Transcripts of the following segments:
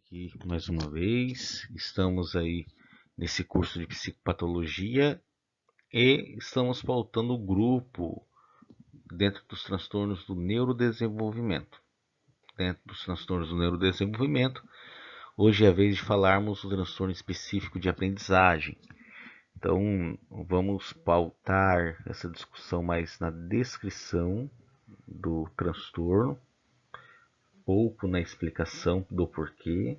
aqui mais uma vez. Estamos aí nesse curso de psicopatologia e estamos pautando o grupo dentro dos transtornos do neurodesenvolvimento. Dentro dos transtornos do neurodesenvolvimento, hoje é a vez de falarmos do transtorno específico de aprendizagem. Então, vamos pautar essa discussão mais na descrição do transtorno, pouco na explicação do porquê,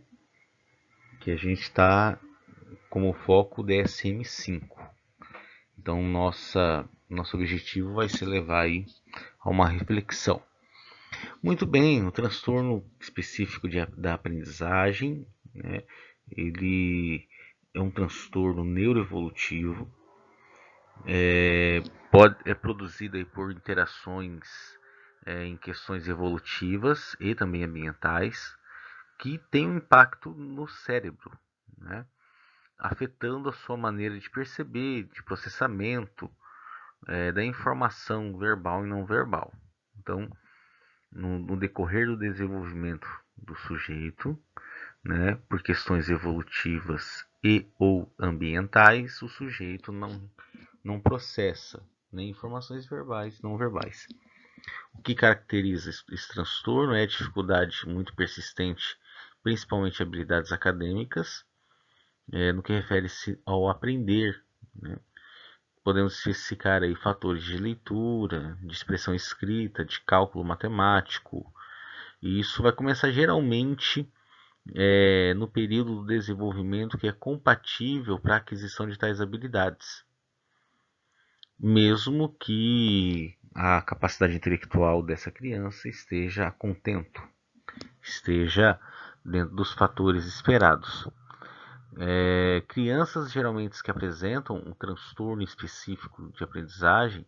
que a gente está como foco DSM-5. Então, nosso objetivo vai ser levar aí a uma reflexão. Muito bem, o transtorno específico da aprendizagem, né, ele é um transtorno neuroevolutivo, é produzido aí por interações em questões evolutivas e também ambientais, que tem um impacto no cérebro, né, afetando a sua maneira de perceber, de processamento da informação verbal e não verbal. Então, no decorrer do desenvolvimento do sujeito, né, por questões evolutivas e ou ambientais, o sujeito não processa nem informações verbais não verbais. O que caracteriza esse transtorno é a dificuldade muito persistente, principalmente habilidades acadêmicas, no que refere-se ao aprender, né? Podemos especificar aí fatores de leitura, de expressão escrita, de cálculo matemático, e isso vai começar geralmente no período do desenvolvimento que é compatível para a aquisição de tais habilidades, mesmo que a capacidade intelectual dessa criança esteja a contento, esteja dentro dos fatores esperados. Crianças geralmente que apresentam um transtorno específico de aprendizagem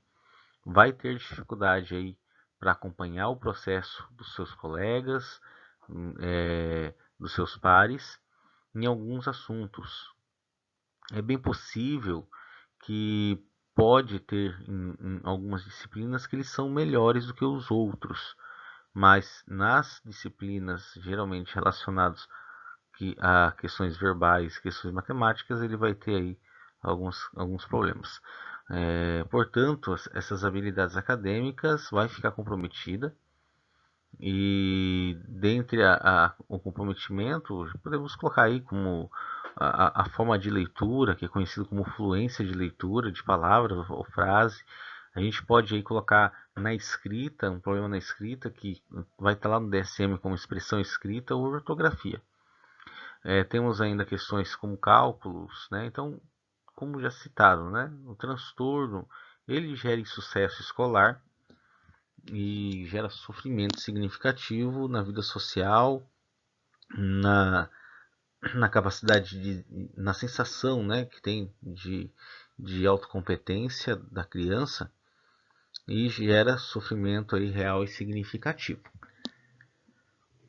vai ter dificuldade aí para acompanhar o processo dos seus colegas, dos seus pares, em alguns assuntos. É bem possível que pode ter em algumas disciplinas que eles são melhores do que os outros, mas nas disciplinas geralmente relacionadas a questões verbais, questões matemáticas, ele vai ter aí alguns problemas. Portanto, essas habilidades acadêmicas vai ficar comprometida, e dentre o comprometimento, podemos colocar aí como a forma de leitura, que é conhecido como fluência de leitura de palavras ou frase. A gente pode aí colocar na escrita, um problema na escrita, que vai estar lá no DSM como expressão escrita ou ortografia. Temos ainda questões como cálculos, né? Então, como já citado, né, o transtorno ele gera insucesso escolar e gera sofrimento significativo na vida social, na, na capacidade na sensação, né, que tem de autocompetência da criança, e gera sofrimento aí real e significativo.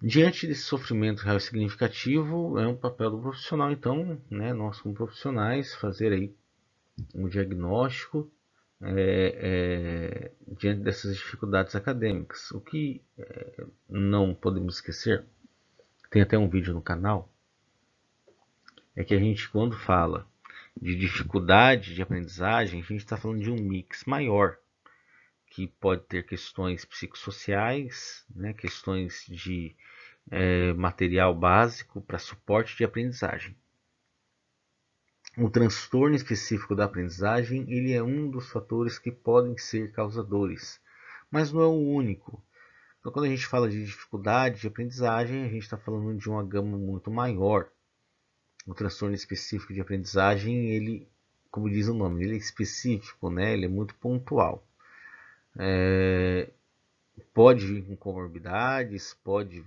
Diante desse sofrimento real e significativo, é um papel do profissional, então, né, nós como profissionais, fazer aí um diagnóstico diante dessas dificuldades acadêmicas. O que não podemos esquecer, tem até um vídeo no canal, é que a gente, quando fala de dificuldade de aprendizagem, a gente está falando de um mix maior, que pode ter questões psicossociais, né, questões de material básico para suporte de aprendizagem. O transtorno específico da aprendizagem ele é um dos fatores que podem ser causadores, mas não é o único. Então, quando a gente fala de dificuldade de aprendizagem, a gente está falando de uma gama muito maior. O transtorno específico de aprendizagem, ele, como diz o nome, ele é específico, né? Ele é muito pontual. Pode vir com comorbidades, pode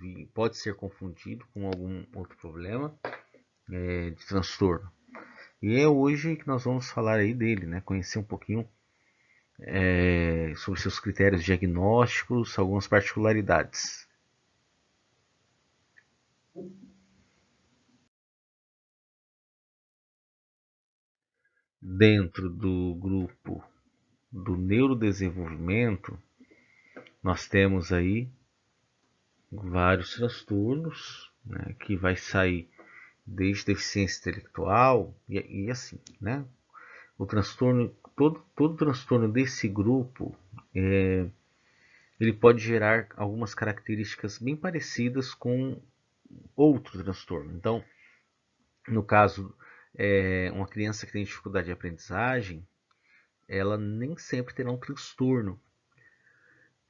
ser confundido com algum outro problema de transtorno. E é hoje que nós vamos falar aí dele, né? Conhecer um pouquinho sobre seus critérios diagnósticos, algumas particularidades. Dentro do grupo do neurodesenvolvimento, nós temos aí vários transtornos, né, que vai sair desde deficiência intelectual e assim, né? O transtorno, todo transtorno desse grupo, ele pode gerar algumas características bem parecidas com outro transtorno. Então, no caso, uma criança que tem dificuldade de aprendizagem, ela nem sempre terá um transtorno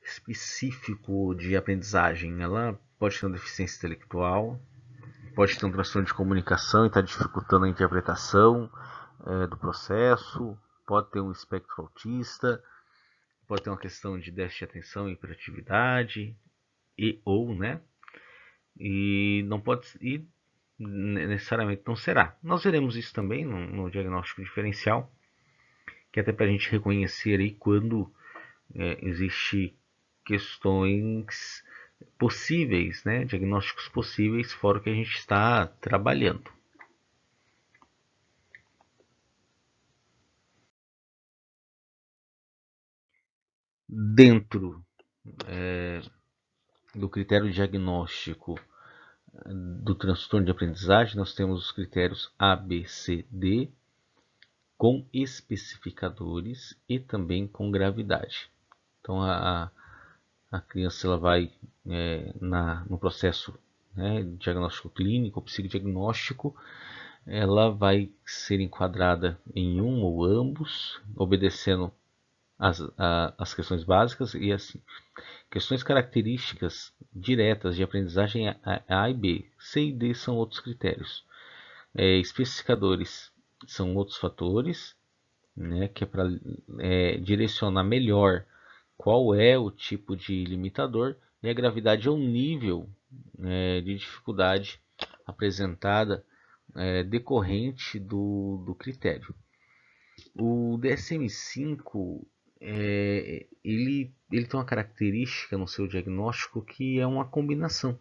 específico de aprendizagem. Ela pode ter uma deficiência intelectual, pode ter um transtorno de comunicação e está dificultando a interpretação do processo, pode ter um espectro autista, pode ter uma questão de déficit de atenção e hiperatividade, né? E não pode e necessariamente não será. Nós veremos isso também no diagnóstico diferencial, que é até para a gente reconhecer aí quando existe questões possíveis, né, diagnósticos possíveis fora o que a gente está trabalhando. Dentro do critério diagnóstico do transtorno de aprendizagem, nós temos os critérios A, B, C, D, com especificadores e também com gravidade. Então, a criança ela vai no processo, né, diagnóstico clínico, psicodiagnóstico, ela vai ser enquadrada em um ou ambos, obedecendo as questões básicas e assim. Questões características diretas de aprendizagem A e B. C e D são outros critérios. Especificadores são outros fatores, né, que é para direcionar melhor qual é o tipo de limitador, e a gravidade é o nível de dificuldade apresentada decorrente do critério. O DSM-5 ele tem uma característica no seu diagnóstico que é uma combinação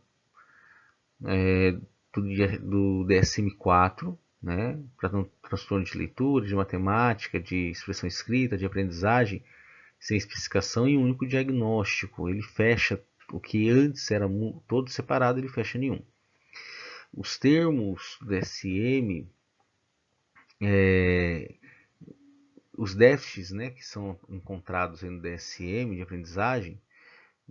do DSM-4, né, para transtorno de leitura, de matemática, de expressão escrita, de aprendizagem, sem especificação e um único diagnóstico. Ele fecha o que antes era todo separado, ele fecha em um. Os termos do DSM, os déficits, né, que são encontrados no DSM de aprendizagem,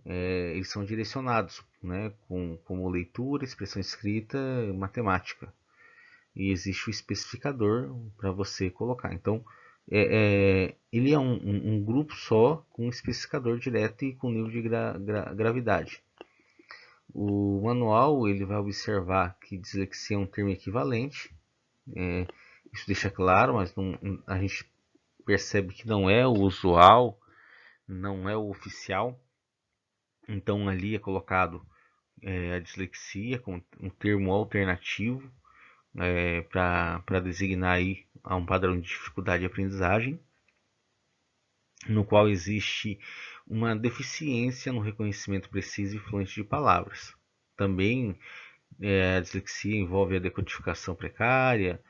eles são direcionados, né, como leitura, expressão escrita, matemática. E existe o especificador para você colocar. Então, ele é um grupo só com um especificador direto e com nível de gravidade. O manual ele vai observar que dislexia é um termo equivalente. Isso deixa claro, mas a gente percebe que não é o usual, não é o oficial. Então ali é colocado a dislexia com um termo alternativo para designar aí a um padrão de dificuldade de aprendizagem, no qual existe uma deficiência no reconhecimento preciso e fluente de palavras. Também a dislexia envolve a decodificação precária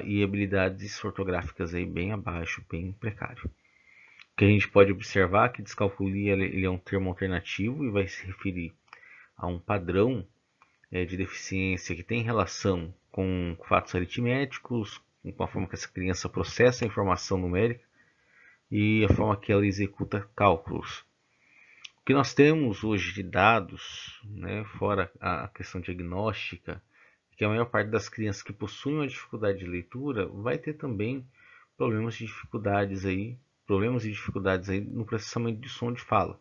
e habilidades ortográficas aí bem abaixo, bem precário. O que a gente pode observar é que descalculia ele é um termo alternativo e vai se referir a um padrão de deficiência que tem relação com fatos aritméticos, com a forma que essa criança processa a informação numérica e a forma que ela executa cálculos. O que nós temos hoje de dados, né, fora a questão diagnóstica, que a maior parte das crianças que possuem uma dificuldade de leitura vai ter também problemas e dificuldades aí no processamento de som de fala.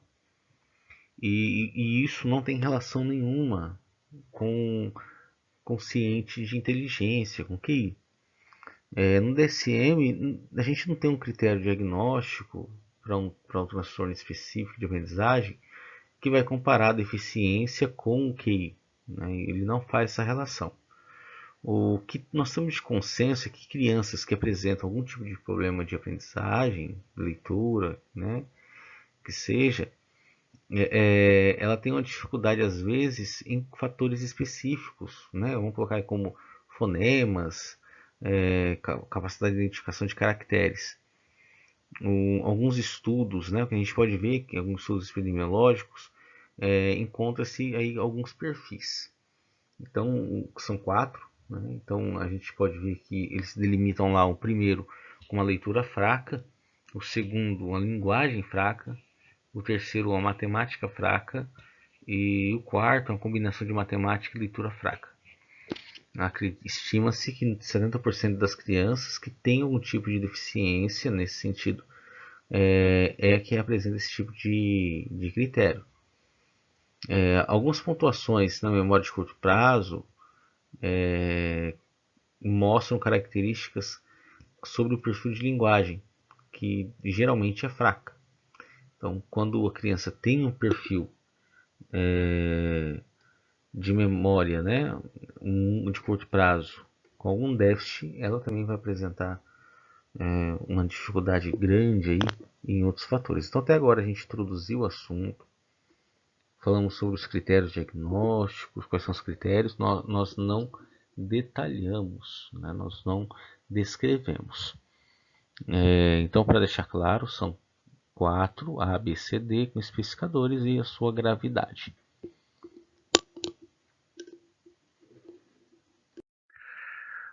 E isso não tem relação nenhuma com consciente de inteligência, com QI. No DSM, a gente não tem um critério diagnóstico para um transtorno específico de aprendizagem que vai comparar a deficiência com o QI. Né? Ele não faz essa relação. O que nós temos de consenso é que crianças que apresentam algum tipo de problema de aprendizagem, leitura, né, que seja, ela tem uma dificuldade às vezes em fatores específicos, né? Vamos colocar como fonemas, capacidade de identificação de caracteres. Alguns estudos, né, que a gente pode ver que alguns estudos epidemiológicos encontra-se aí alguns perfis. Então, são 4. Né? Então, a gente pode ver que eles delimitam lá o primeiro com uma leitura fraca, o segundo uma linguagem fraca, o terceiro uma matemática fraca e o quarto uma combinação de matemática e leitura fraca. Estima-se que 70% das crianças que têm algum tipo de deficiência nesse sentido que apresenta esse tipo de critério. Algumas pontuações na memória de curto prazo mostram características sobre o perfil de linguagem, que geralmente é fraca. Então, quando a criança tem um perfil de memória, né, de curto prazo, com algum déficit, ela também vai apresentar uma dificuldade grande aí em outros fatores. Então, até agora a gente introduziu o assunto, falamos sobre os critérios diagnósticos, quais são os critérios, nós não detalhamos, né, nós não descrevemos. Então, para deixar claro, são 4 A, B, C, D com especificadores e a sua gravidade.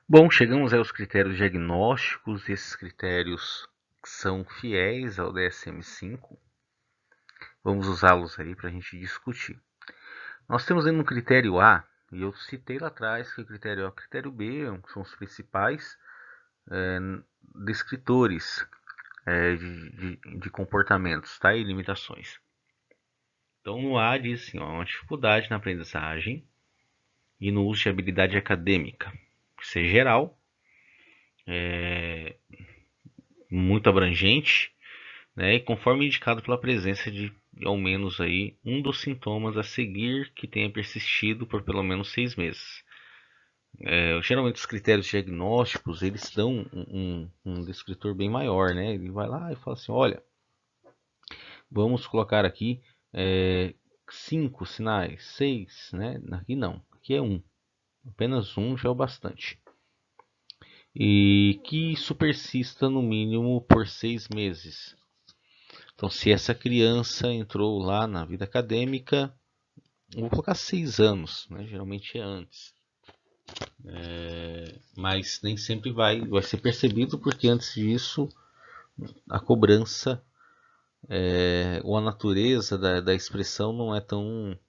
Bom, chegamos aos critérios diagnósticos. Esses critérios são fiéis ao DSM-5. Vamos usá-los aí para a gente discutir. Nós temos aí no critério A, e eu citei lá atrás que o critério A e o critério B são os principais descritores de comportamentos, tá? E limitações. Então no A diz assim, uma dificuldade na aprendizagem e no uso de habilidade acadêmica. Isso é geral, muito abrangente, né? E conforme indicado pela presença de ao menos aí um dos sintomas a seguir que tenha persistido por pelo menos 6 meses. Geralmente os critérios diagnósticos eles dão um descritor bem maior, né? Ele vai lá e fala assim, olha, vamos colocar aqui 5 sinais, 6, né? Aqui não, aqui é 1. Apenas 1 já é o bastante. E que isso persista no mínimo por 6 meses. Então, se essa criança entrou lá na vida acadêmica, vou colocar 6 anos, né? Geralmente é antes. Mas nem sempre vai ser percebido, porque antes disso a cobrança ou a natureza da expressão não é tão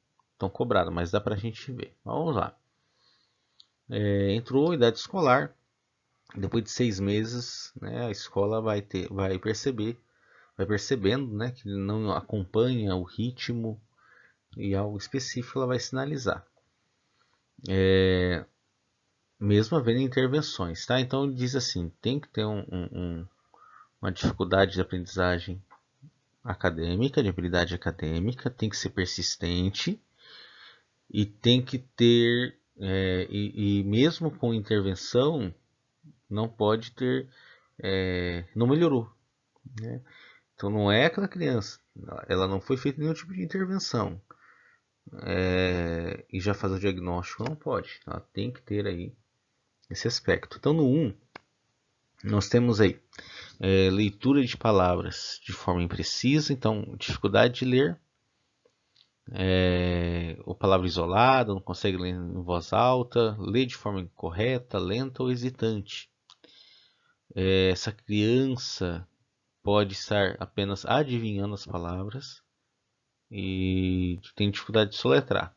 cobrada, mas dá para a gente ver. Vamos lá. Entrou idade escolar, depois de 6 meses, né, a escola vai percebendo, né, que não acompanha o ritmo e algo específico ela vai sinalizar. Mesmo havendo intervenções, tá? Então ele diz assim, tem que ter uma dificuldade de aprendizagem acadêmica, de habilidade acadêmica, tem que ser persistente e tem que ter, e mesmo com intervenção, não pode ter, não melhorou, né? Então não é aquela criança, ela não foi feita nenhum tipo de intervenção e já fazer o diagnóstico, não pode, ela tem que ter aí esse aspecto. Então no 1, nós temos aí leitura de palavras de forma imprecisa, então dificuldade de ler, ou palavra isolada, não consegue ler em voz alta, lê de forma incorreta, lenta ou hesitante. Essa criança pode estar apenas adivinhando as palavras e tem dificuldade de soletrar.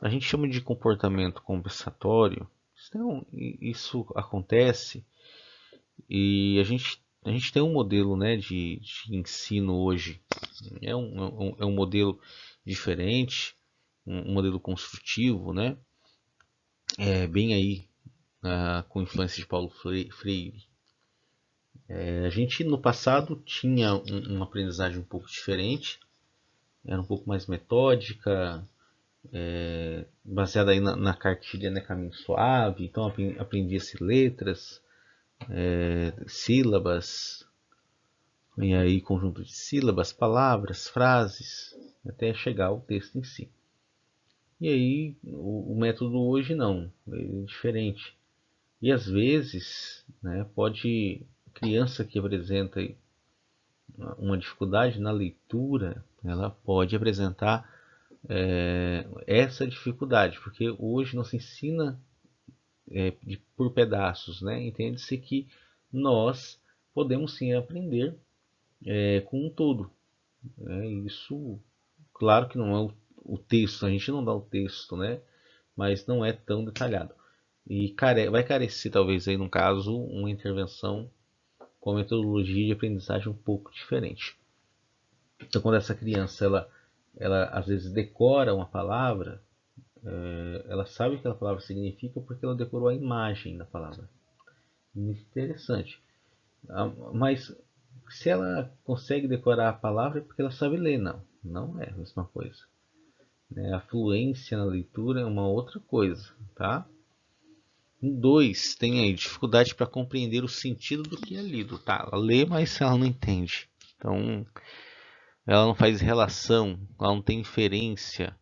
A gente chama de comportamento compensatório. Isso acontece e a gente tem um modelo, né, de ensino hoje. É um modelo diferente, um modelo construtivo, né? Bem aí com influência de Paulo Freire. A gente no passado tinha uma aprendizagem um pouco diferente, era um pouco mais metódica, baseada aí na cartilha, né, Caminho Suave. Então aprendia-se letras, sílabas, e aí conjunto de sílabas, palavras, frases, até chegar ao texto em si. E aí o método hoje não, é diferente. E às vezes, né, criança que apresenta uma dificuldade na leitura, ela pode apresentar essa dificuldade, porque hoje não se ensina por pedaços, né? Entende-se que nós podemos sim aprender com um todo. Isso, claro que não é o texto, a gente não dá o texto, né? Mas não é tão detalhado. E vai carecer, talvez, aí no caso, uma intervenção com a metodologia de aprendizagem um pouco diferente. Então, quando essa criança ela às vezes decora uma palavra, ela sabe o que aquela palavra significa porque ela decorou a imagem da palavra. Muito interessante. Mas se ela consegue decorar a palavra é porque ela sabe ler, não. Não é a mesma coisa. A fluência na leitura é uma outra coisa, tá? 2, tem aí dificuldade para compreender o sentido do que é lido, tá? Ela lê, mas ela não entende. Então, ela não faz relação, ela não tem inferência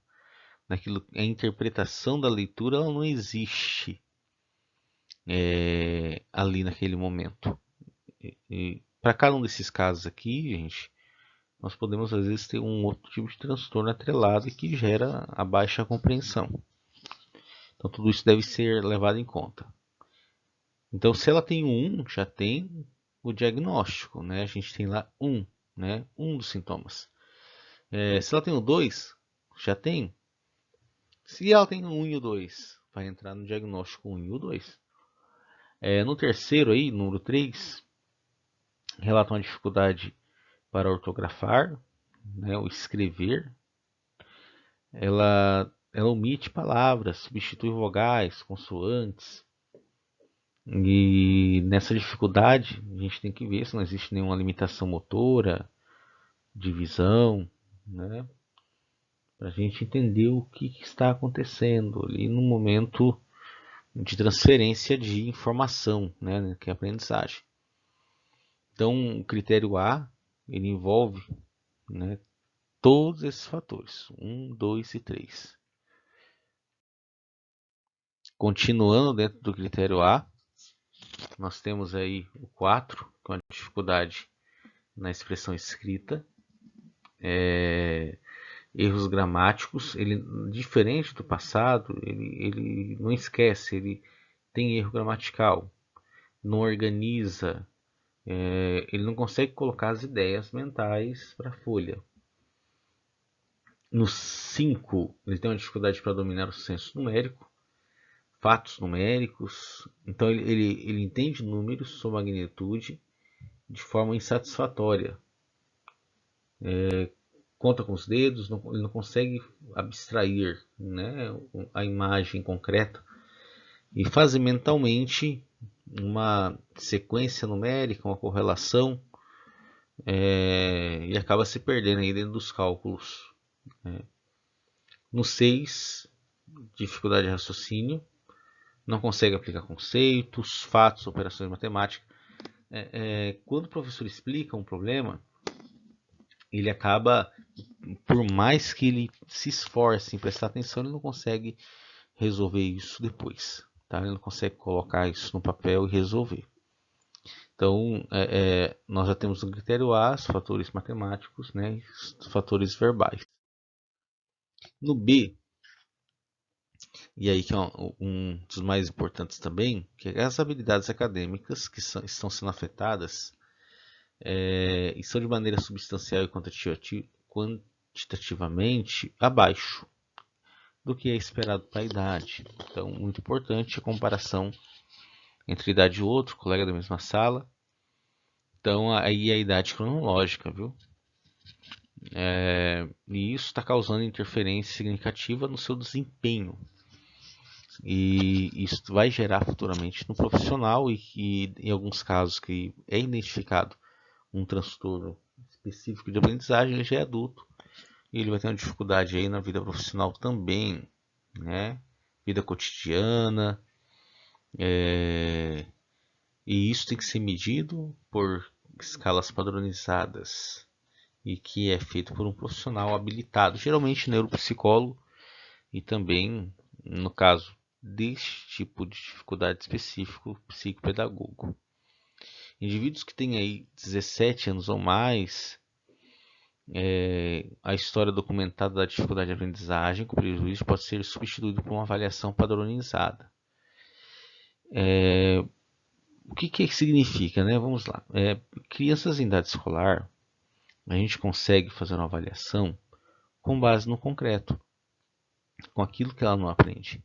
naquilo, a interpretação da leitura ela não existe ali naquele momento. E para cada um desses casos aqui, gente, nós podemos às vezes ter um outro tipo de transtorno atrelado que gera a baixa compreensão. Então tudo isso deve ser levado em conta. Então se ela tem já tem o diagnóstico, né? A gente tem lá né? Dos sintomas. Se ela tem o 2, já tem. Se ela tem o 1 e o 2, vai entrar no diagnóstico 1 e o 2. No terceiro aí, número 3, relata uma dificuldade para ortografar, né, o escrever. Ela omite palavras, substitui vogais, consoantes. E nessa dificuldade, a gente tem que ver se não existe nenhuma limitação motora, de visão, né? Para a gente entender o que está acontecendo ali no momento de transferência de informação, né, que é a aprendizagem. Então, o critério A, ele envolve, né, todos esses fatores, 1, 2 e 3. Continuando dentro do critério A, nós temos aí o 4, com a dificuldade na expressão escrita, erros gramáticos, ele diferente do passado, ele não esquece, ele tem erro gramatical, não organiza, ele não consegue colocar as ideias mentais para a folha. No 5, ele tem uma dificuldade para dominar o senso numérico, fatos numéricos, então ele entende números, sua magnitude, de forma insatisfatória. Conta com os dedos, ele não consegue abstrair, né, a imagem concreta e fazer mentalmente uma sequência numérica, uma correlação, e acaba se perdendo aí dentro dos cálculos. No 6, dificuldade de raciocínio, não consegue aplicar conceitos, fatos, operações matemáticas. Quando o professor explica um problema, ele acaba, por mais que ele se esforce em prestar atenção, ele não consegue resolver isso depois. Tá? Ele não consegue colocar isso no papel e resolver. Então, nós já temos no critério A os fatores matemáticos, né, os fatores verbais. No B, e aí que é um dos mais importantes também, que é as habilidades acadêmicas que estão sendo afetadas e são de maneira substancial e quantitativamente abaixo do que é esperado para a idade. Então, muito importante a comparação entre idade e outro, colega da mesma sala. Então, aí a idade cronológica, viu? E isso está causando interferência significativa no seu desempenho. E isso vai gerar futuramente no profissional e que, em alguns casos que é identificado um transtorno específico de aprendizagem, ele já é adulto e ele vai ter uma dificuldade aí na vida profissional também, né? Vida cotidiana, e isso tem que ser medido por escalas padronizadas e que é feito por um profissional habilitado, geralmente neuropsicólogo e também, no caso deste tipo de dificuldade específico, psicopedagogo. Indivíduos que têm aí 17 anos ou mais A história documentada da dificuldade de aprendizagem com prejuízo pode ser substituído por uma avaliação padronizada. O que significa, né? Vamos lá. Crianças em idade escolar, a gente consegue fazer uma avaliação com base no concreto, com aquilo que ela não aprende.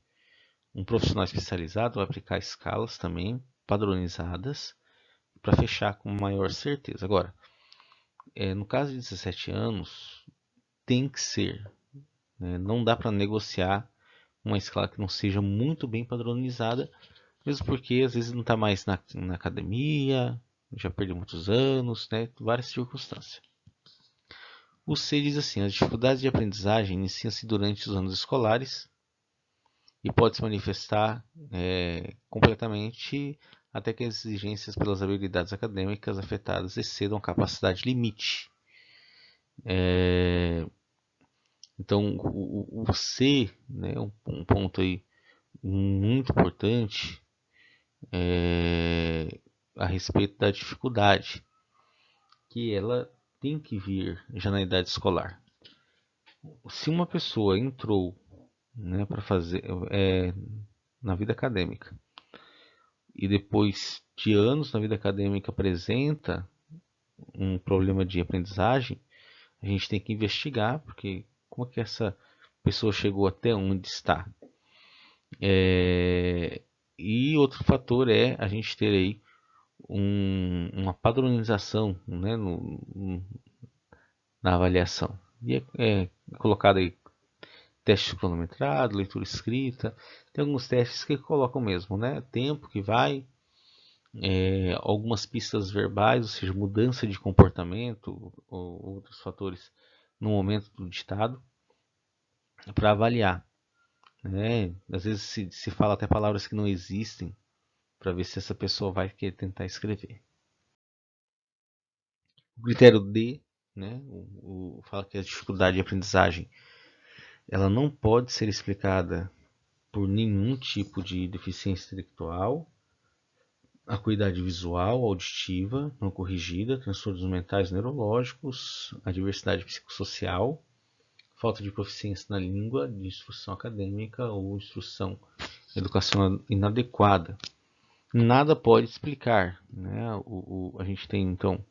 Um profissional especializado vai aplicar escalas também padronizadas para fechar com maior certeza. Agora, no caso de 17 anos, tem que ser. Não dá para negociar uma escala que não seja muito bem padronizada, mesmo porque às vezes não está mais na academia, já perdeu muitos anos, né? Várias circunstâncias. O C diz assim: as dificuldades de aprendizagem iniciam-se durante os anos escolares e pode se manifestar completamente até que as exigências pelas habilidades acadêmicas afetadas excedam a capacidade limite. Então, o C, né, um ponto aí muito importante a respeito da dificuldade, que ela tem que vir já na idade escolar. Se uma pessoa entrou, né, para fazer na vida acadêmica e depois de anos na vida acadêmica apresenta um problema de aprendizagem, a gente tem que investigar, porque como é que essa pessoa chegou até onde está. E outro fator é a gente ter aí uma padronização, né, na avaliação. E é colocado aí teste cronometrado, leitura escrita. Tem alguns testes que colocam mesmo, né? Tempo que vai, algumas pistas verbais, ou seja, mudança de comportamento ou outros fatores no momento do ditado, para avaliar. Né? Às vezes se fala até palavras que não existem para ver se essa pessoa vai querer tentar escrever. O critério D, né, fala que a dificuldade de aprendizagem ela não pode ser explicada por nenhum tipo de deficiência intelectual, acuidade visual, auditiva, não corrigida, transtornos mentais neurológicos, adversidade psicossocial, falta de proficiência na língua, de instrução acadêmica ou instrução educacional inadequada. Nada pode explicar. Né? A gente tem, então,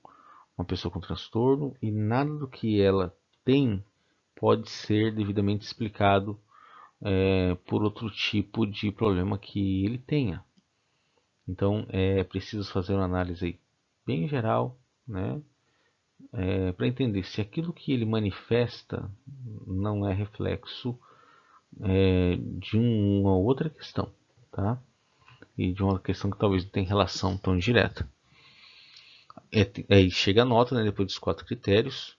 uma pessoa com transtorno e nada do que ela tem pode ser devidamente explicado por outro tipo de problema que ele tenha. Então é preciso fazer uma análise bem geral, né, para entender se aquilo que ele manifesta não é reflexo de uma outra questão, tá? E de uma questão que talvez não tenha relação tão direta. Aí chega a nota, né, depois dos 4 critérios,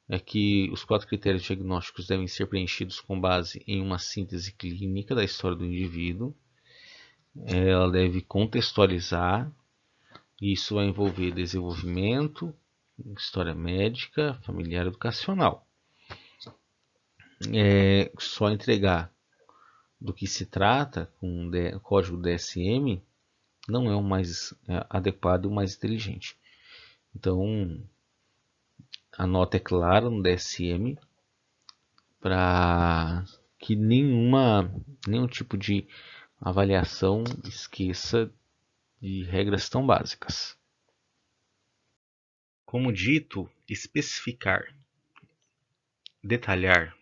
é que os 4 critérios diagnósticos devem ser preenchidos com base em uma síntese clínica da história do indivíduo. Ela deve contextualizar, e isso vai envolver desenvolvimento, história médica, familiar e educacional. Só entregar do que se trata com o código DSM não é o mais adequado e o mais inteligente. Então, a nota é clara no DSM para que nenhum tipo de avaliação esqueça de regras tão básicas. Como dito, especificar, detalhar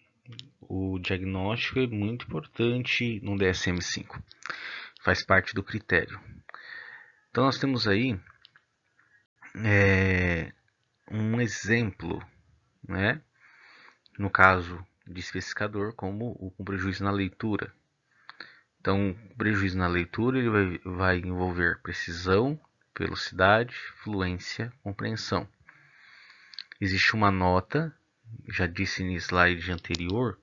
o diagnóstico é muito importante no DSM-5. Faz parte do critério. Então nós temos aí um exemplo, né? No caso de especificador, como o com prejuízo na leitura. Então, o prejuízo na leitura ele vai envolver precisão, velocidade, fluência, compreensão. Existe uma nota, já disse no slide anterior,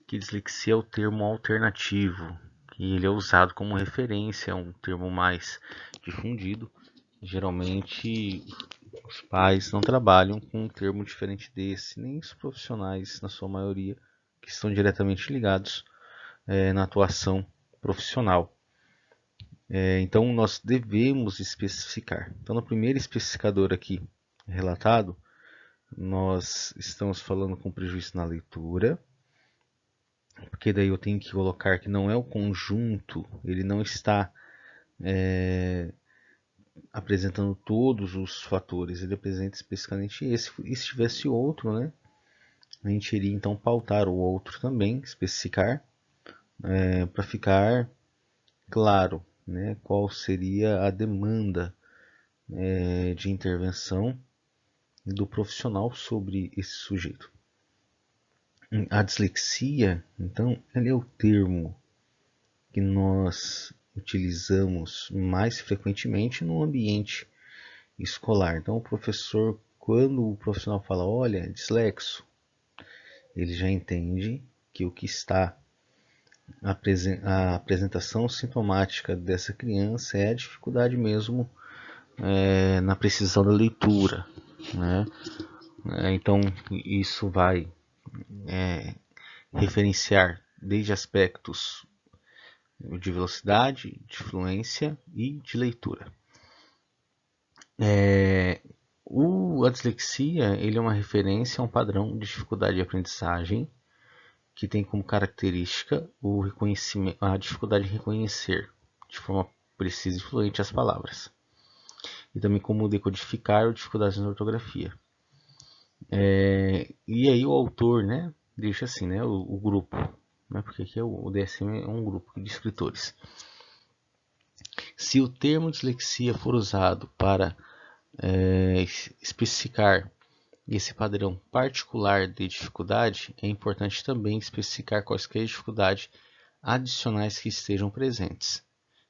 que dislexia é o termo alternativo, que ele é usado como referência, é um termo mais difundido. Geralmente os pais não trabalham com um termo diferente desse, nem os profissionais, na sua maioria, que estão diretamente ligados na atuação profissional. Então nós devemos especificar. Então no primeiro especificador aqui relatado, nós estamos falando com prejuízo na leitura, porque daí eu tenho que colocar que não é o conjunto, ele não está apresentando todos os fatores, ele apresenta especificamente esse. E se tivesse outro, né, a gente iria então pautar o outro também, especificar, para ficar claro, né, qual seria a demanda de intervenção do profissional sobre esse sujeito. A dislexia, então, ele é o termo que nós utilizamos mais frequentemente no ambiente escolar. Então, o professor, quando o profissional fala, olha, dislexo, ele já entende que o que está a apresentação sintomática dessa criança é a dificuldade mesmo na precisão da leitura, né? Então, isso vai referenciar desde aspectos de velocidade, de fluência e de leitura. A dislexia ele é uma referência a um padrão de dificuldade de aprendizagem que tem como característica o reconhecimento, a dificuldade de reconhecer de forma precisa e fluente as palavras, e também como decodificar ou dificuldades na ortografia. E aí o autor, né, deixa assim, né, o grupo, né, porque aqui o DSM é um grupo de escritores. Se o termo dislexia for usado para especificar esse padrão particular de dificuldade, é importante também especificar quaisquer dificuldades adicionais que estejam presentes,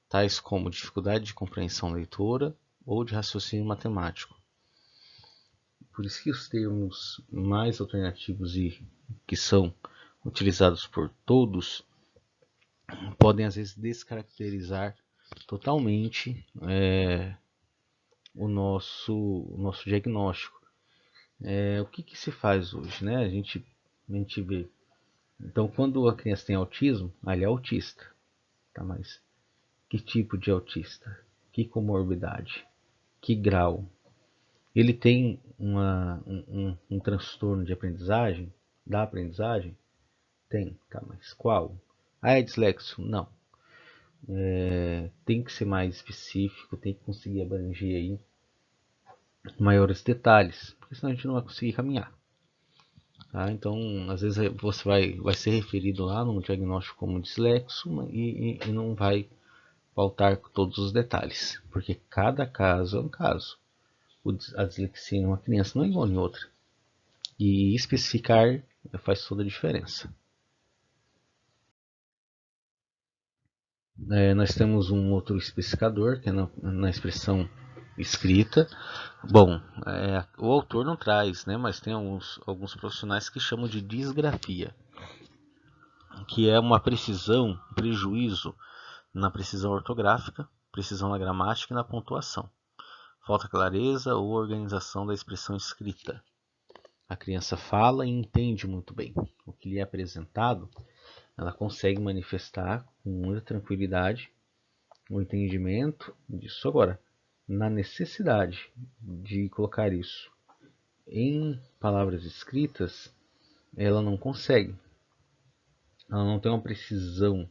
tais como dificuldade de compreensão leitora ou de raciocínio matemático. Por isso que os termos mais alternativos e que são utilizados por todos podem às vezes descaracterizar totalmente o nosso diagnóstico. O que se faz hoje, né? A gente vê. Então, quando a criança tem autismo, ele é autista, tá? Mas que tipo de autista? Que comorbidade? Que grau? Ele tem um transtorno de aprendizagem? Da aprendizagem? Tem, tá? Mas qual? É dislexo? Não. Tem que ser mais específico, tem que conseguir abranger aí maiores detalhes, porque senão a gente não vai conseguir caminhar. Tá? Então, às vezes você vai ser referido lá no diagnóstico como dislexo e não vai pautar todos os detalhes, porque cada caso é um caso. A dislexia em uma criança não é igual em outra. E especificar faz toda a diferença. Nós temos um outro especificador, que é na expressão escrita. Bom, o autor não traz, né, mas tem alguns profissionais que chamam de disgrafia, que é uma precisão, prejuízo na precisão ortográfica, precisão na gramática e na pontuação. Falta clareza ou organização da expressão escrita. A criança fala e entende muito bem. O que lhe é apresentado, ela consegue manifestar com muita tranquilidade o entendimento disso. Agora, na necessidade de colocar isso em palavras escritas, ela não consegue. Ela não tem uma precisão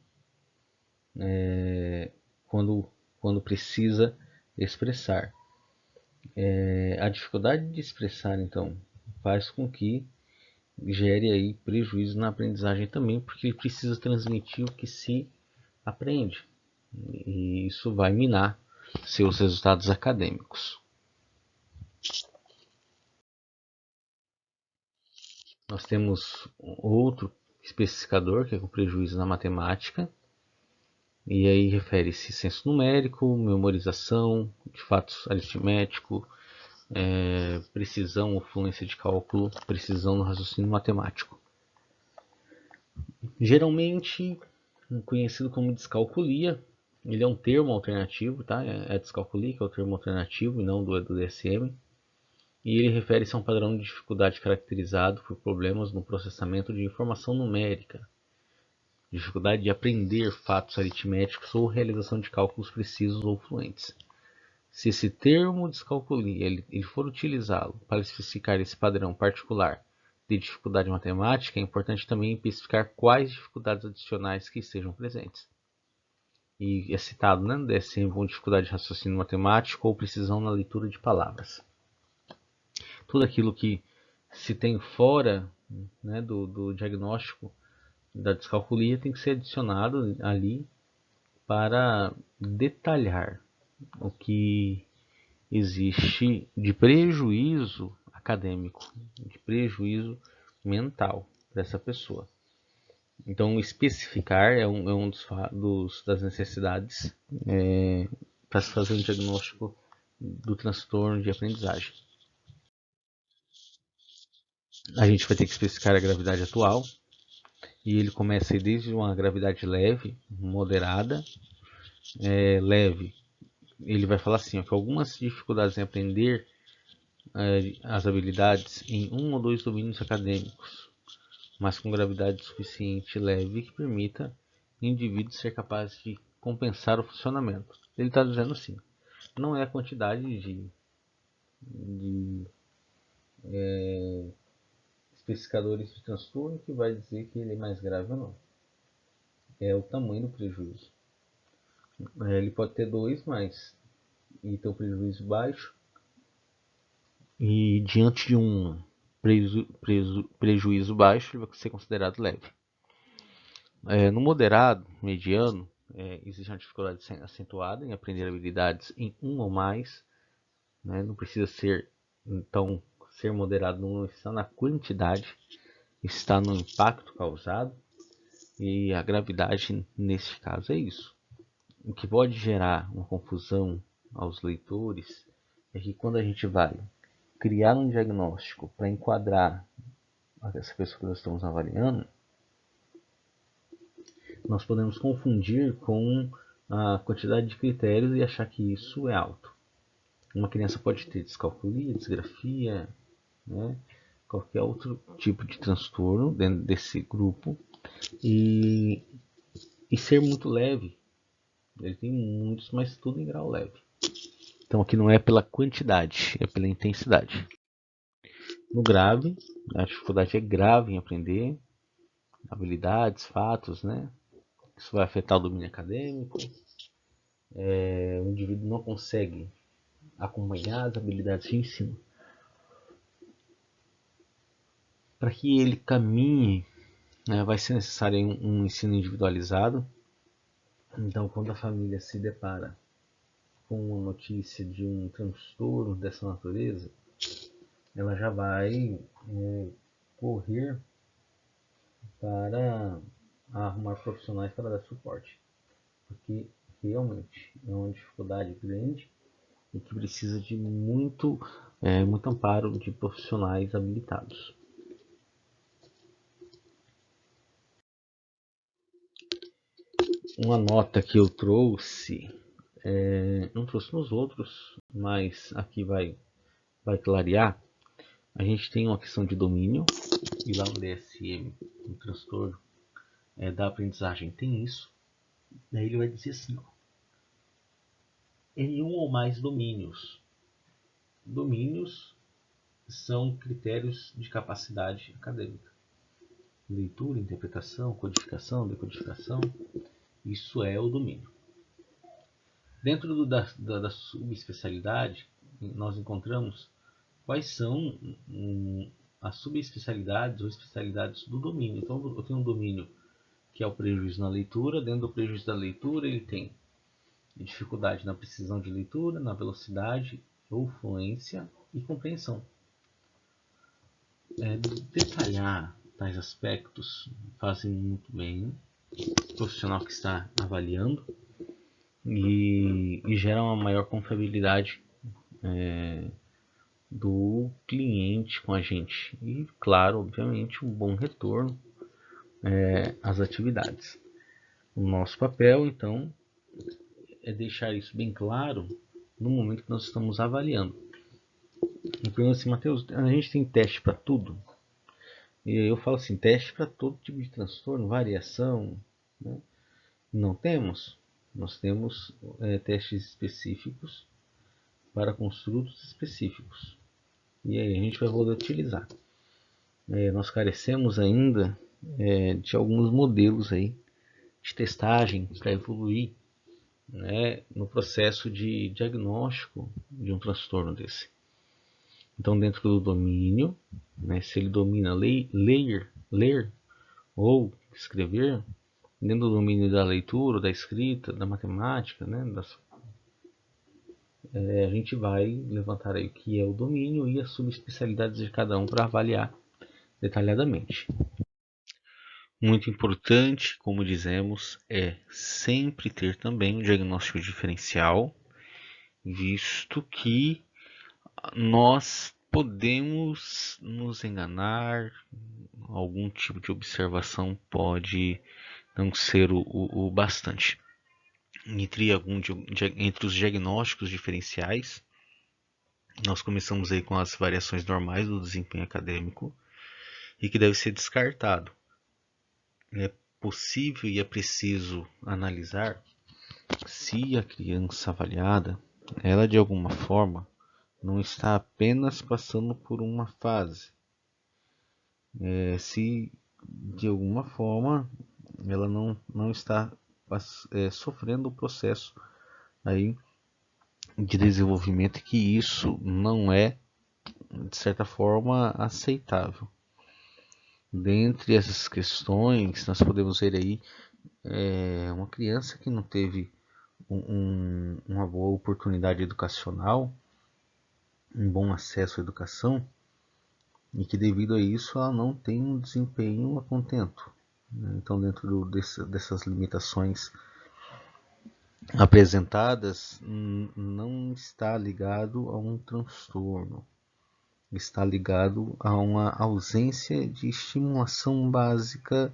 quando precisa expressar. A dificuldade de expressar, então, faz com que gere aí prejuízo na aprendizagem também, porque ele precisa transmitir o que se aprende. E isso vai minar seus resultados acadêmicos. Nós temos outro especificador, que é o prejuízo na matemática, e aí refere-se senso numérico, memorização de fatos aritmético, precisão ou fluência de cálculo, precisão no raciocínio matemático. Geralmente conhecido como descalculia, ele é um termo alternativo, tá? É descalculia, que é o termo alternativo e não do DSM. E ele refere-se a um padrão de dificuldade caracterizado por problemas no processamento de informação numérica, dificuldade de aprender fatos aritméticos ou realização de cálculos precisos ou fluentes. Se esse termo descalculia ele for utilizado para especificar esse padrão particular de dificuldade matemática, é importante também especificar quais dificuldades adicionais que estejam presentes. E é citado no DSM como dificuldade de raciocínio matemático ou precisão na leitura de palavras. Tudo aquilo que se tem fora, né, do diagnóstico da descalculia tem que ser adicionado ali para detalhar o que existe de prejuízo acadêmico, de prejuízo mental dessa pessoa. Então, especificar é um das necessidades para se fazer um diagnóstico do transtorno de aprendizagem. A gente vai ter que especificar a gravidade atual, e ele começa desde uma gravidade leve, moderada, leve. Ele vai falar assim, ó, que algumas dificuldades em aprender as habilidades em um ou dois domínios acadêmicos, mas com gravidade suficiente leve que permita o indivíduo ser capaz de compensar o funcionamento. Ele está dizendo assim, não é a quantidade de especificadores de transtorno que vai dizer que ele é mais grave ou não. É o tamanho do prejuízo. Ele pode ter dois, mas e ter um prejuízo baixo, e diante de um prejuízo baixo, ele vai ser considerado leve. No moderado, mediano, existe uma dificuldade acentuada em aprender habilidades em um ou mais, né? Não precisa ser, então, ser moderado não está na quantidade, está no impacto causado, e a gravidade neste caso é isso. O que pode gerar uma confusão aos leitores é que quando a gente vai criar um diagnóstico para enquadrar essa pessoa que nós estamos avaliando, nós podemos confundir com a quantidade de critérios e achar que isso é alto. Uma criança pode ter descalculia, disgrafia, né, qualquer outro tipo de transtorno dentro desse grupo e ser muito leve. Ele tem muitos, mas tudo em grau leve. Então aqui não é pela quantidade, é pela intensidade. No grave, a dificuldade é grave em aprender habilidades, fatos, né? Isso vai afetar o domínio acadêmico. O indivíduo não consegue acompanhar as habilidades de ensino. Para que ele caminhe, né, vai ser necessário um ensino individualizado. Então, quando a família se depara com uma notícia de um transtorno dessa natureza, ela já vai correr para arrumar profissionais para dar suporte, porque realmente é uma dificuldade grande e que precisa de muito amparo de profissionais habilitados. Uma nota que eu trouxe, não trouxe nos outros, mas aqui vai clarear. A gente tem uma questão de domínio, e lá no DSM, no transtorno da aprendizagem, tem isso. Daí ele vai dizer assim, ó, em um ou mais domínios. Domínios são critérios de capacidade acadêmica. Leitura, interpretação, codificação, decodificação, isso é o domínio. Dentro da subespecialidade, nós encontramos quais são as subespecialidades ou especialidades do domínio. Então, eu tenho um domínio que é o prejuízo na leitura. Dentro do prejuízo da leitura, ele tem dificuldade na precisão de leitura, na velocidade ou fluência e compreensão. Detalhar tais aspectos fazem muito bem o profissional que está avaliando e gera uma maior confiabilidade do cliente com a gente e, claro, obviamente, um bom retorno às atividades. O nosso papel, então, é deixar isso bem claro no momento que nós estamos avaliando. Eu pergunto assim, Matheus, a gente tem teste para tudo? E eu falo assim, teste para todo tipo de transtorno, variação, né? Não temos. Nós temos testes específicos para construtos específicos. E aí a gente vai poder utilizar. Nós carecemos ainda de alguns modelos aí de testagem para evoluir, né, no processo de diagnóstico de um transtorno desse. Então, dentro do domínio, né, se ele domina ler ou escrever, dentro do domínio da leitura, da escrita, da matemática, né, a gente vai levantar aí o que é o domínio e as subespecialidades de cada um para avaliar detalhadamente. Muito importante, como dizemos, é sempre ter também um diagnóstico diferencial, visto que nós podemos nos enganar, algum tipo de observação pode não ser o bastante. Entre os diagnósticos diferenciais, nós começamos aí com as variações normais do desempenho acadêmico e que deve ser descartado. É possível e é preciso analisar se a criança avaliada, ela de alguma forma não está apenas passando por uma fase, se de alguma forma ela não está sofrendo o processo aí de desenvolvimento, que isso não é, de certa forma, aceitável. Dentre essas questões, nós podemos ver aí uma criança que não teve uma boa oportunidade educacional, um bom acesso à educação, e que devido a isso ela não tem um desempenho a contento. Então, dentro dessas limitações apresentadas, não está ligado a um transtorno, está ligado a uma ausência de estimulação básica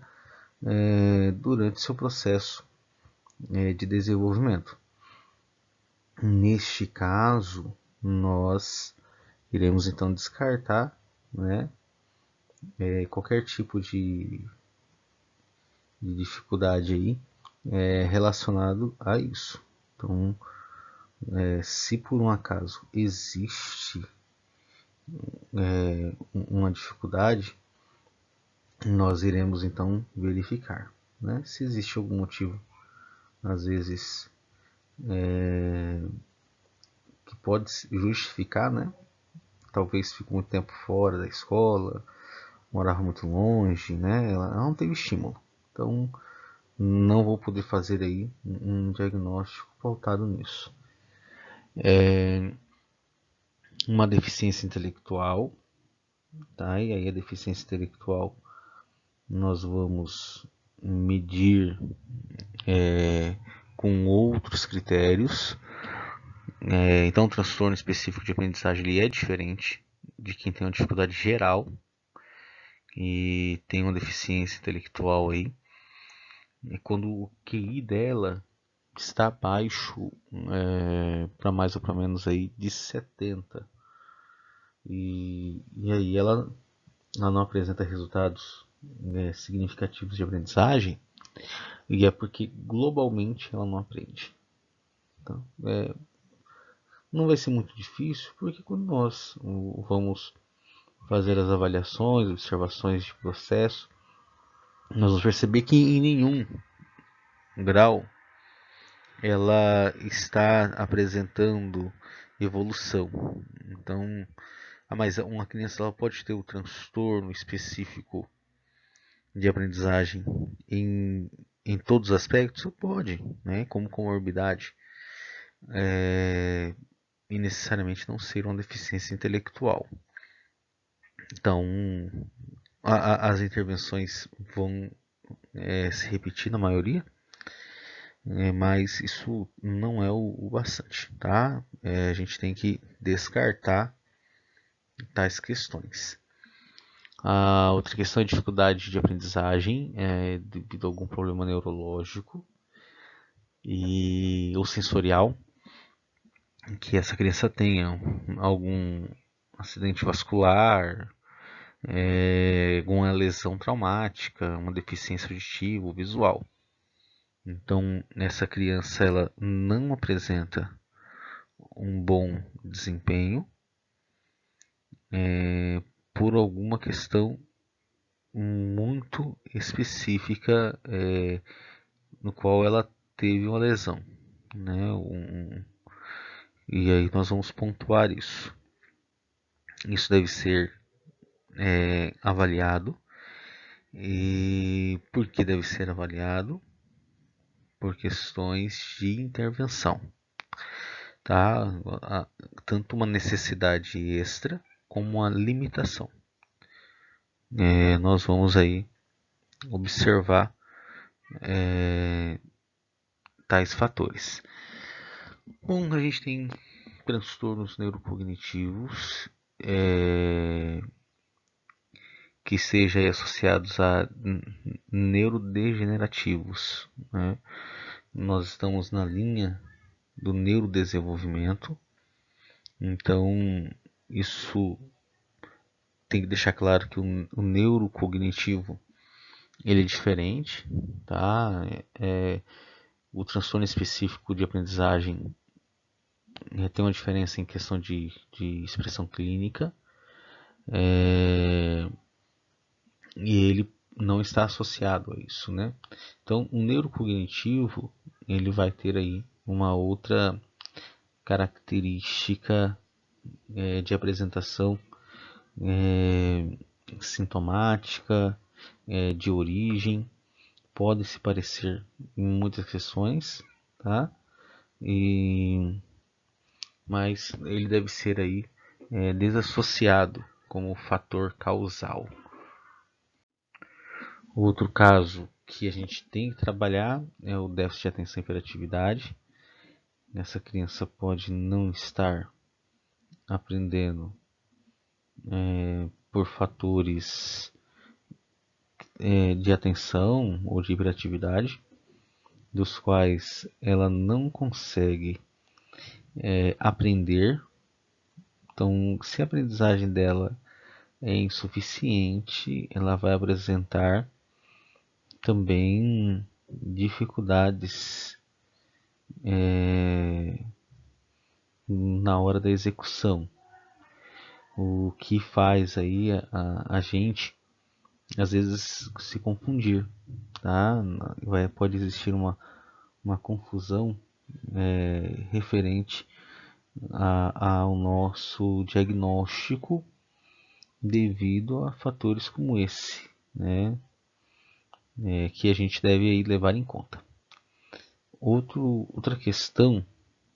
durante seu processo de desenvolvimento. Neste caso, nós iremos então descartar, né, qualquer tipo de dificuldade aí relacionado a isso. Então, se por um acaso existe uma dificuldade, nós iremos então verificar, né? Se existe algum motivo, às vezes, que pode justificar, né? Talvez fique muito tempo fora da escola, morava muito longe, né? Ela não teve estímulo. Então, não vou poder fazer aí um diagnóstico pautado nisso. Uma deficiência intelectual, tá? E aí a deficiência intelectual nós vamos medir com outros critérios. Então, o transtorno específico de aprendizagem ele é diferente de quem tem uma dificuldade geral e tem uma deficiência intelectual aí. É quando o QI dela está baixo para mais ou para menos aí de 70. E aí ela não apresenta resultados significativos de aprendizagem, e é porque globalmente ela não aprende. Então, não vai ser muito difícil, porque quando nós vamos fazer as avaliações, observações de processo, nós vamos perceber que em nenhum grau ela está apresentando evolução. Então, mas uma criança ela pode ter um transtorno específico de aprendizagem em todos os aspectos? Pode, né? Como comorbidade. E necessariamente não ser uma deficiência intelectual. Então, as intervenções vão se repetir na maioria, mas isso não é o bastante, tá? A gente tem que descartar tais questões. A outra questão é dificuldade de aprendizagem devido a algum problema neurológico ou sensorial, que essa criança tenha algum acidente vascular, alguma lesão traumática, uma deficiência auditiva ou visual. Então, essa criança ela não apresenta um bom desempenho por alguma questão muito específica no qual ela teve uma lesão, né? E aí nós vamos pontuar isso. Isso deve ser avaliado. E por que deve ser avaliado? Por questões de intervenção, tá? Tanto uma necessidade extra como uma limitação. Nós vamos aí observar tais fatores. Bom, a gente tem transtornos neurocognitivos que sejam associados a neurodegenerativos, né? Nós estamos na linha do neurodesenvolvimento, então isso tem que deixar claro que o neurocognitivo ele é diferente, tá? O transtorno específico de aprendizagem tem uma diferença em questão de expressão clínica, e ele não está associado a isso, né? Então, o neurocognitivo ele vai ter aí uma outra característica de apresentação sintomática, de origem, pode se parecer em muitas questões, tá? Mas ele deve ser aí desassociado como fator causal. Outro caso que a gente tem que trabalhar é o déficit de atenção e hiperatividade. Essa criança pode não estar aprendendo por fatores de atenção ou de hiperatividade, dos quais ela não consegue aprender. Então, se a aprendizagem dela é insuficiente, ela vai apresentar também dificuldades na hora da execução, o que faz aí a gente às vezes se confundir, tá? Pode existir uma confusão referente ao nosso diagnóstico devido a fatores como esse, né? Que a gente deve aí levar em conta. Outra questão,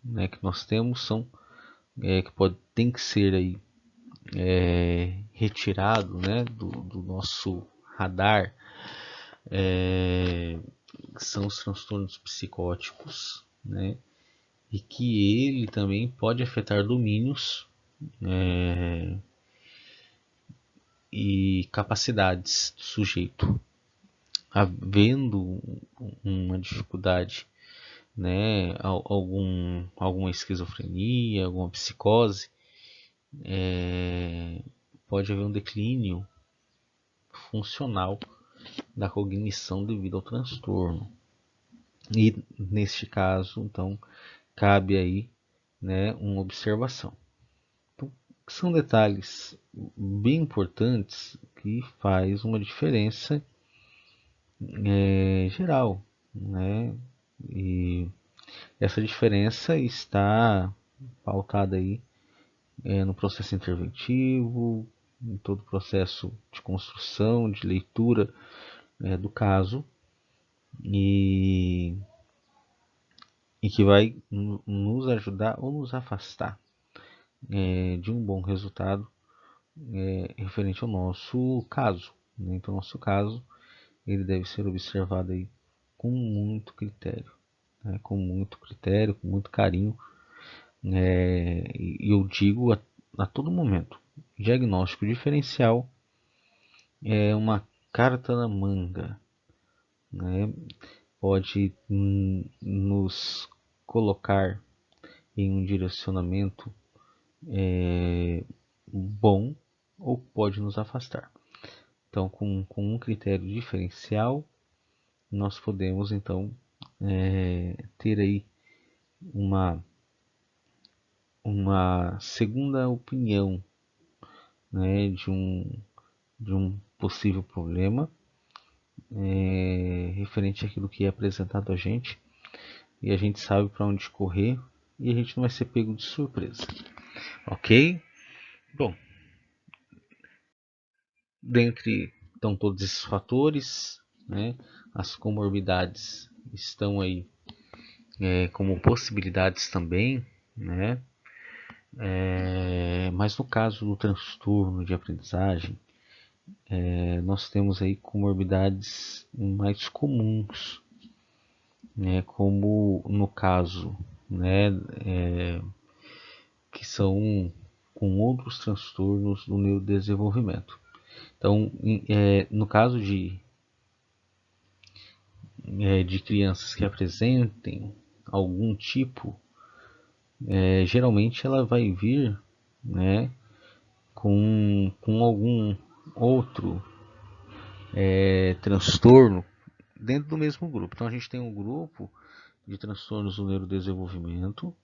né, que nós temos são que tem que ser aí retirado, né, do nosso radar, são os transtornos psicóticos, né, e que ele também pode afetar domínios e capacidades do sujeito. Havendo uma dificuldade, né, alguma esquizofrenia, alguma psicose, pode haver um declínio funcional da cognição devido ao transtorno. E neste caso, então, cabe aí, né, uma observação. Então, são detalhes bem importantes que faz uma diferença geral, né? E essa diferença está pautada aí no processo interventivo, em todo o processo de construção, de leitura do caso, e que vai nos ajudar ou nos afastar de um bom resultado referente ao nosso caso, né? Então, nosso caso ele deve ser observado aí com muito critério, né? Com muito critério, com muito carinho, e eu digo a todo momento, diagnóstico diferencial é uma carta na manga, né? Pode nos colocar em um direcionamento bom ou pode nos afastar. Então, com um critério diferencial, nós podemos então ter aí uma uma segunda opinião, né, de um possível problema referente àquilo que é apresentado a gente, e a gente sabe para onde correr e a gente não vai ser pego de surpresa, ok? Bom, dentre então todos esses fatores, né, as comorbidades estão aí como possibilidades também, né? Mas no caso do transtorno de aprendizagem, nós temos aí comorbidades mais comuns, né? Como no caso, né, que são com outros transtornos do neurodesenvolvimento. Então, no caso de crianças que apresentem algum tipo, geralmente ela vai vir, né, com algum outro transtorno dentro do mesmo grupo. Então a gente tem um grupo de transtornos do neurodesenvolvimento,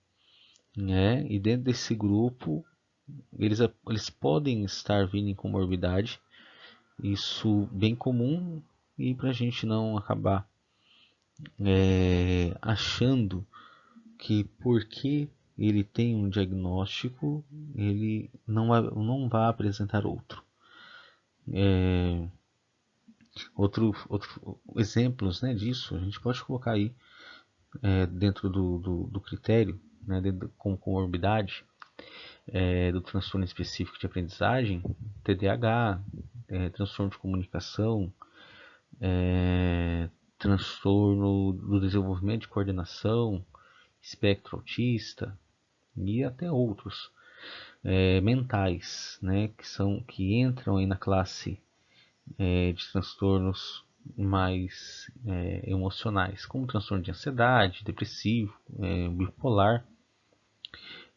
né, e dentro desse grupo eles podem estar vindo em comorbidade, isso bem comum, e para a gente não acabar achando que porque ele tem um diagnóstico, ele não vai apresentar outro. Outro exemplos, né, disso, a gente pode colocar aí dentro do critério, né, como comorbidade do transtorno específico de aprendizagem, TDAH, transtorno de comunicação, transtorno do desenvolvimento de coordenação, espectro autista e até outros mentais, né, que entram aí na classe de transtornos mais emocionais, como transtorno de ansiedade, depressivo, bipolar.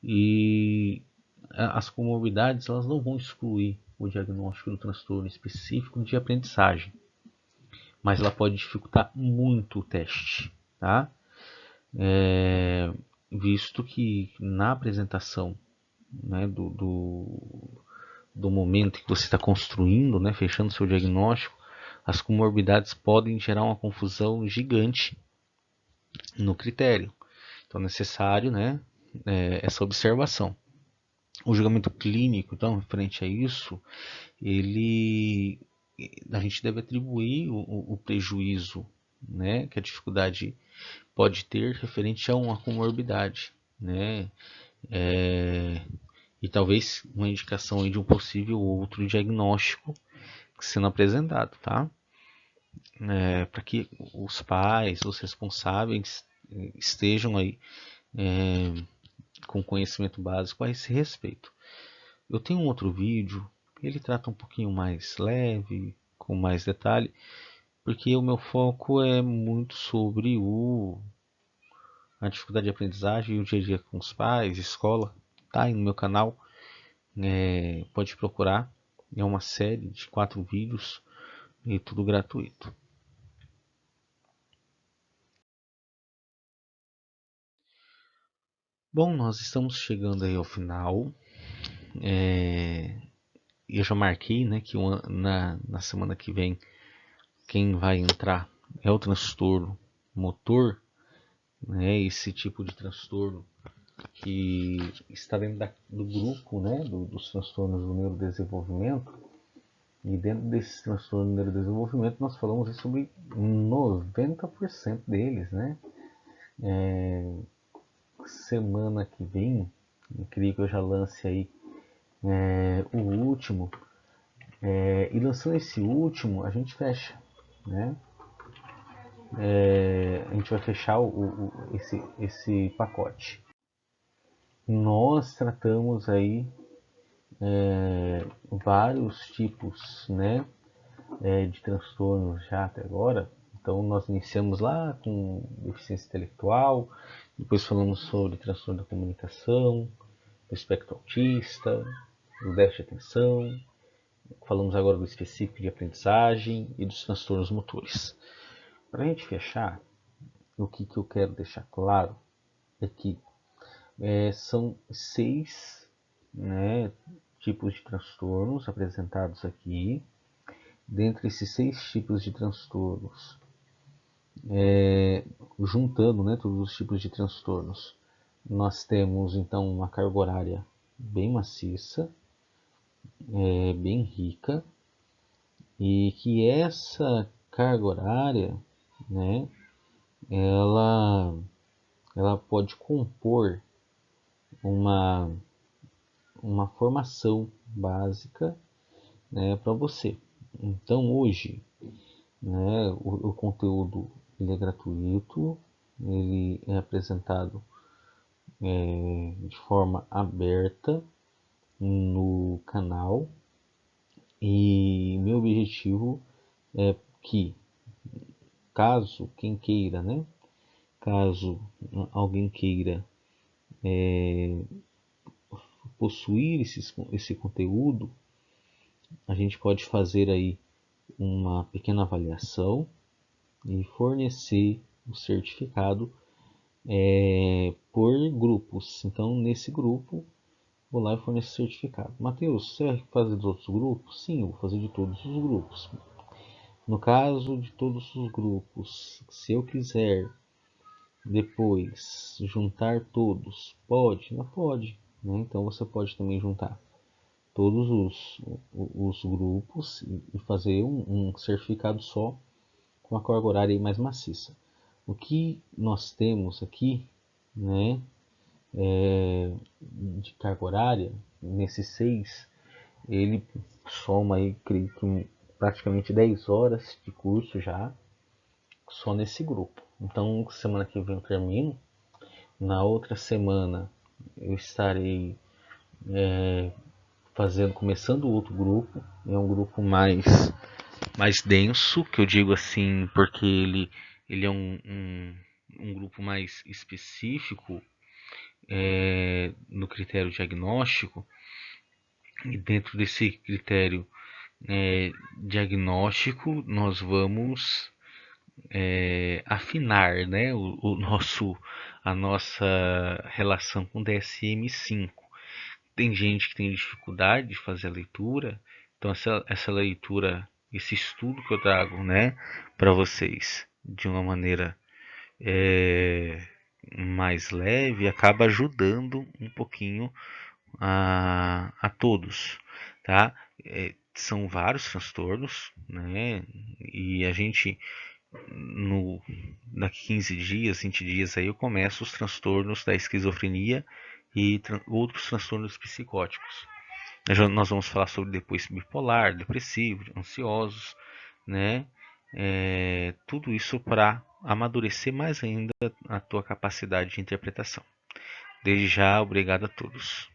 E as comorbidades elas não vão excluir o diagnóstico do transtorno específico de aprendizagem, mas ela pode dificultar muito o teste, tá? Visto que na apresentação, né, do momento que você está construindo, né, fechando seu diagnóstico, as comorbidades podem gerar uma confusão gigante no critério. Então é necessário, né, essa observação. O julgamento clínico, então, referente a isso, a gente deve atribuir o prejuízo, né, que a dificuldade pode ter referente a uma comorbidade, né, e talvez uma indicação aí de um possível outro diagnóstico sendo apresentado, tá? Para que os pais, os responsáveis estejam aí com conhecimento básico a esse respeito. Eu tenho um outro vídeo, ele trata um pouquinho mais leve, com mais detalhe, porque o meu foco é muito sobre a dificuldade de aprendizagem e o dia a dia com os pais, escola. Tá aí no meu canal, pode procurar. É uma série de 4 vídeos e tudo gratuito. Bom, nós estamos chegando aí ao final. Eu já marquei, né, que na semana que vem quem vai entrar é o transtorno motor, né, esse tipo de transtorno que está dentro do grupo, né, dos transtornos do neurodesenvolvimento. E dentro desse transtorno do neurodesenvolvimento nós falamos sobre 90% deles, né? Semana que vem, eu queria que eu já lance aí o último. E lançando esse último, a gente fecha, né? A gente vai fechar esse pacote. Nós tratamos aí vários tipos, né, de transtornos já até agora. Então nós iniciamos lá com deficiência intelectual, depois falamos sobre transtorno da comunicação, do espectro autista, do déficit de atenção, falamos agora do específico de aprendizagem e dos transtornos motores. Para a gente fechar, o que eu quero deixar claro é que São 6, né, tipos de transtornos apresentados aqui. Dentre esses 6 tipos de transtornos, juntando, né, todos os tipos de transtornos, nós temos então uma carga horária bem maciça, bem rica, e que essa carga horária, né, ela, ela pode compor uma, uma formação básica, né, para você. Então hoje, né, o conteúdo ele é gratuito, ele é apresentado de forma aberta no canal, e meu objetivo é que, caso quem queira, né, caso alguém queira possuir esse conteúdo, a gente pode fazer aí uma pequena avaliação e fornecer o certificado por grupos. Então, nesse grupo, vou lá e forneço o certificado. Matheus, você vai fazer dos outros grupos? Sim, eu vou fazer de todos os grupos. No caso de todos os grupos, se eu quiser depois juntar todos, pode? Não pode. Né? Então, você pode também juntar todos os grupos e fazer um certificado só com a carga horária mais maciça. O que nós temos aqui, né, de carga horária, nesses 6, ele soma aí, creio que praticamente 10 horas de curso já, só nesse grupo. Então, semana que vem eu termino. Na outra semana eu estarei começando outro grupo. É um grupo mais denso, que eu digo assim, porque ele é um grupo mais específico no critério diagnóstico, e dentro desse critério diagnóstico nós vamos afinar, né, a nossa relação com o DSM-5. Tem gente que tem dificuldade de fazer a leitura, então essa leitura, esse estudo que eu trago, né, para vocês de uma maneira mais leve, acaba ajudando um pouquinho a todos, tá? São vários transtornos, né? E a gente daqui 15 dias, 20 dias aí eu começo os transtornos da esquizofrenia e outros transtornos psicóticos. Nós vamos falar sobre depois bipolar, depressivo, ansiosos, né? Tudo isso para amadurecer mais ainda a tua capacidade de interpretação. Desde já, obrigado a todos.